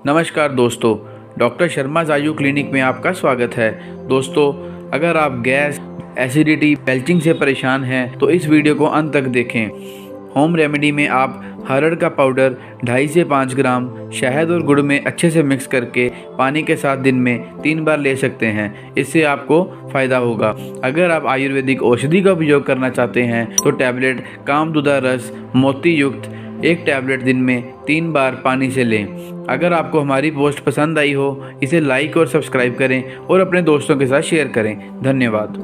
नमस्कार दोस्तों, डॉक्टर शर्मा आयु क्लिनिक में आपका स्वागत है। दोस्तों, अगर आप गैस, एसिडिटी, बेल्चिंग से परेशान हैं तो इस वीडियो को अंत तक देखें। होम रेमेडी में आप हरड़ का पाउडर 2.5 से 5 ग्राम शहद और गुड़ में अच्छे से मिक्स करके पानी के साथ दिन में 3 बार ले सकते हैं। इससे आपको फ़ायदा होगा। अगर आप आयुर्वेदिक औषधि का उपयोग करना चाहते हैं तो टैबलेट कामदुदा रस मोती युक्त 1 टैबलेट दिन में 3 बार पानी से लें। अगर आपको हमारी पोस्ट पसंद आई हो, इसे लाइक और सब्सक्राइब करें और अपने दोस्तों के साथ शेयर करें। धन्यवाद।